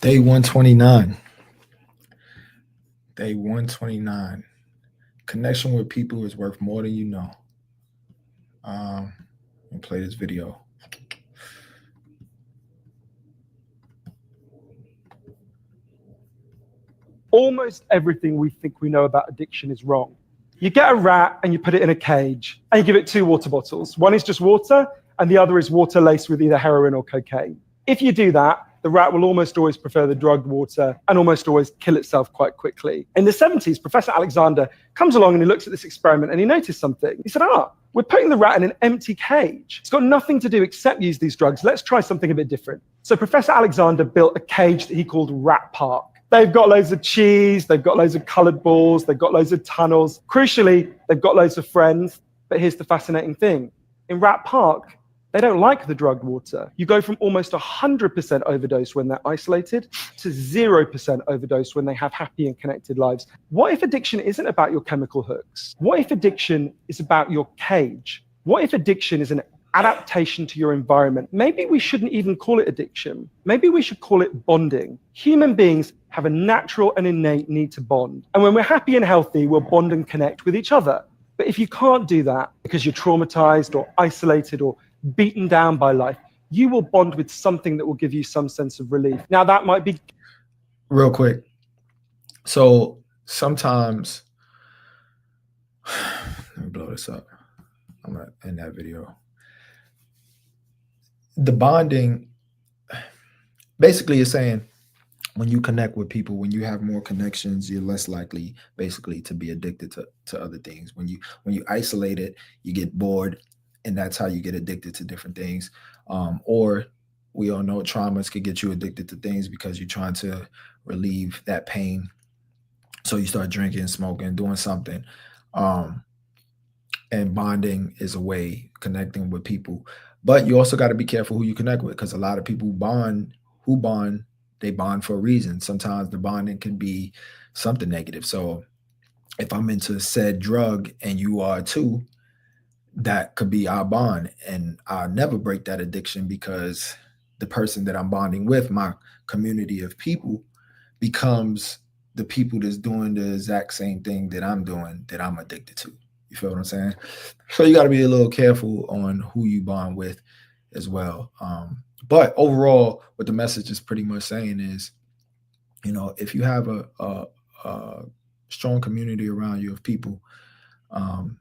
Day 129. Day 129. Connection with people is worth more than you know. And play this video. Almost everything we think we know about addiction is wrong. You get a rat and you put it in a cage and you give it 2 water bottles. One is just water and the other is water laced with either heroin or cocaine. If you do that, the rat will almost always prefer the drugged water and almost always kill itself quite quickly. In the 70s, Professor Alexander comes along and he looks at this experiment and he noticed something. He said, we're putting the rat in an empty cage. It's got nothing to do except use these drugs. Let's try something a bit different. So Professor Alexander built a cage that he called Rat Park. They've got loads of cheese, they've got loads of colored balls, they've got loads of tunnels. Crucially, they've got loads of friends. But here's the fascinating thing. In Rat Park, they don't like the drugged water. You go from almost 100% overdose when they're isolated to 0% overdose when they have happy and connected lives. What if addiction isn't about your chemical hooks? What if addiction is about your cage? What if addiction is an adaptation to your environment? Maybe we shouldn't even call it addiction. Maybe we should call it bonding. Human beings have a natural and innate need to bond. And when we're happy and healthy, we'll bond and connect with each other. But if you can't do that because you're traumatized or isolated or beaten down by life, you will bond with something that will give you some sense of relief. Now, that might be... Real quick. So sometimes, let me blow this up. I'm going to end that video. The bonding, basically is saying when you connect with people, when you have more connections, you're less likely basically to be addicted to other things. When you isolate it, you get bored, and that's how you get addicted to different things. Or we all know traumas could get you addicted to things because you're trying to relieve that pain. So you start drinking, smoking, doing something. And bonding is a way connecting with people. But you also got to be careful who you connect with, because a lot of people they bond for a reason. Sometimes the bonding can be something negative. So if I'm into said drug and you are too, that could be our bond. And I'll never break that addiction, because the person that I'm bonding with, my community of people, becomes the people that's doing the exact same thing that I'm doing, that I'm addicted to. You feel what I'm saying? So you got to be a little careful on who you bond with as well. But overall, what the message is pretty much saying is, if you have a strong community around you of people, and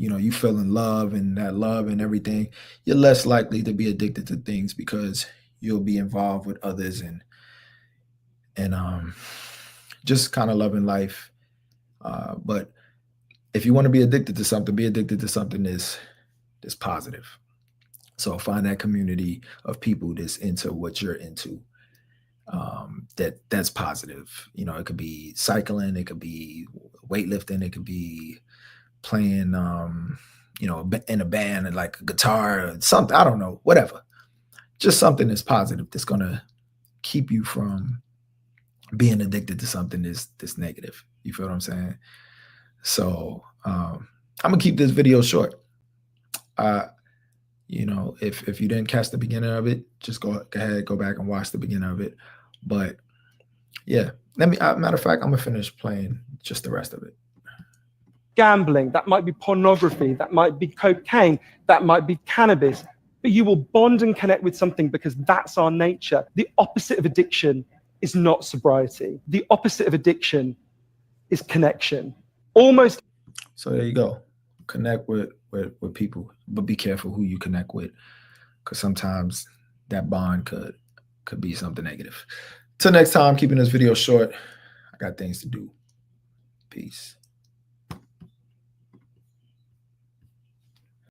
you feel in love, and that love and everything, you're less likely to be addicted to things, because you'll be involved with others and just kind of loving life. But if you want to be addicted to something that's positive. So find that community of people that's into what you're into. That's positive. It could be cycling, it could be weightlifting, it could be playing, in a band, and like a guitar or something. I don't know, whatever. Just something that's positive, that's gonna keep you from being addicted to something that's negative. You feel what I'm saying? So I'm gonna keep this video short. If you didn't catch the beginning of it, just go ahead, go back and watch the beginning of it. But yeah, matter of fact, I'm gonna finish playing just the rest of it. Gambling, that might be pornography, that might be cocaine, that might be cannabis, but you will bond and connect with something, because that's our nature. The opposite of addiction is not sobriety. The opposite of addiction is connection. So there you go. Connect with people, but be careful who you connect with, because sometimes that bond could be something negative. Till next time, keeping this video short. I got things to do. Peace.